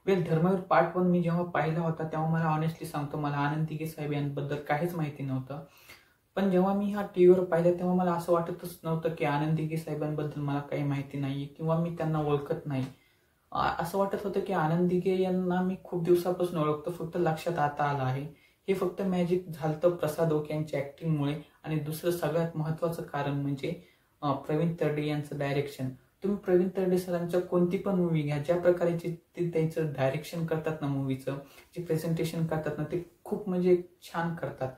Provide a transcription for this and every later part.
वेल Dharmaveer part 1 मी जेव्हा पाहिला होता तेव्हा मला ऑनेस्टली सांगतो मला आनंद दिघे साहेब यांबद्दल काहीच माहिती नव्हतं. पण जेव्हा मी हा टीव्हीवर पाहिलं तेव्हा मला असं वाटतच नव्हतं की आनंद दिघे साहेबांबद्दल मला काही माहिती नाहीये किंवा मी त्यांना ओळखत नाही. असं वाटत होतं की आनंद दिघे यांना मी खूप दिवसापासून ओळखतो, फक्त लक्षात आता आलं आहे. हे फक्त मॅजिक झालं प्रसाद ओक यांच्या ऍक्टिंगमुळे. आणि दुसरं सगळ्यात महत्त्वाचं कारण म्हणजे प्रवीण तरडे यांचं डायरेक्शन. तुम्ही प्रवीण तरडे सरांचं कोणती पण मूवी घ्या, ज्या प्रकारे ते त्यांचं डायरेक्शन करतात ना मूवीचं, जे प्रेझेंटेशन करतात ना ते खूप म्हणजे छान करतात.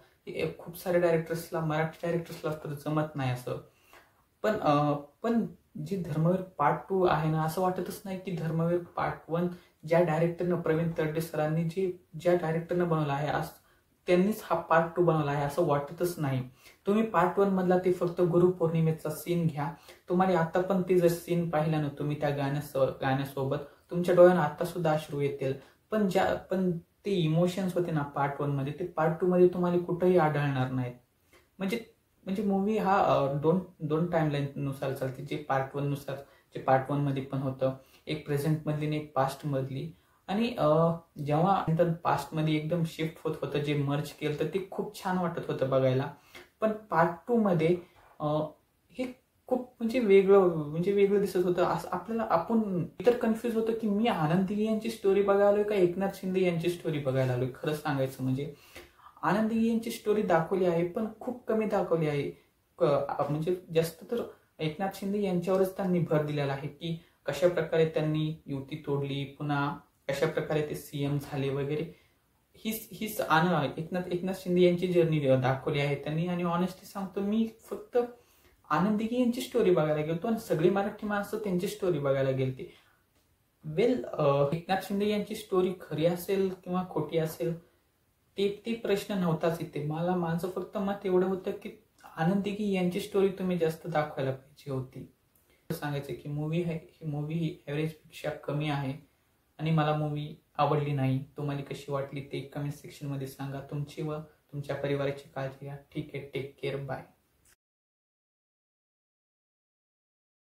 खूप सारे डायरेक्टर्सला, मराठी डायरेक्टर्सला तर जमत नाही असं. पण जी धर्मवीर पार्ट 2 आहे ना, असं वाटतच नाही की धर्मवीर पार्ट 1 ज्या डायरेक्टरनं प्रवीण तरडे सरांनी ज्या डायरेक्टरनं बनवला आहे त्यांनीच हा पार्ट 2 बनवला आहे असं वाटतच नाही. तुम्ही पार्ट 1 मधला ते फक्त गुरुपौर्णिमेचा सीन घ्या, तुम्हाला आता पण ते जर सीन पाहिला ना तुम्ही त्या गाण्यासोबत तुमच्या डोळ्यांना आता सुद्धा अश्रू येतील. पण ते इमोशन्स होते ना पार्ट 1 मध्ये, ते पार्ट 2 मध्ये तुम्हाला कुठेही आढळणार नाहीत. म्हणजे म्हणजे मूवी हा दोन टाइमलाईन नुसार चालते, जे पार्ट 1 नुसार, जे पार्ट 1 मध्ये पण होतं, एक प्रेझेंट मधली आणि एक पास्ट मधली. आणि जेव्हा पास्ट मध्ये एकदम शिफ्ट होत होतं, जे मर्ज केलं तर ते खूप छान वाटत होतं बघायला. पण पार्ट 2 मध्ये हे खूप म्हणजे वेगळं दिसत होतं. असं आपल्याला आपण इतर कन्फ्युज होतं की मी आनंद दिघे यांची स्टोरी बघायला आलोय का एकनाथ शिंदे यांची स्टोरी बघायला आलोय. खरं सांगायचं म्हणजे आनंद दिघे यांची स्टोरी दाखवली आहे पण खूप कमी दाखवली आहे. म्हणजे जास्त तर एकनाथ शिंदे यांच्यावरच त्यांनी भर दिलेला आहे की कशा प्रकारे त्यांनी युती तोडली, पुन्हा कशा प्रकारे ते सीएम झाले वगैरे. हीच एकनाथ शिंदे यांची जर्नी दाखवली आहे त्यांनी. आणि ऑनेस्टली सांगतो मी फक्त आनंद दिघे यांची स्टोरी बघायला गेलतो आणि सगळी मराठी माणसं त्यांची स्टोरी बघायला गेलती. वेल एकनाथ शिंदे यांची स्टोरी खरी असेल किंवा खोटी असेल ते प्रश्न नव्हताच इथे. माझं फक्त मत एवढं होतं की आनंद दिघे यांची स्टोरी तुम्ही जास्त दाखवायला पाहिजे होती. सांगायचं की मूवी ही ॲव्हरेज पेक्षा कमी आहे आणि मला मूवी आवडली नाही. तुम्हाला कशी वाटली ते कमेंट सेक्शन मध्ये सांगा. तुमची व तुमच्या परिवाराची काळजी घ्या. ठीक आहे, टेक केअर, बाय.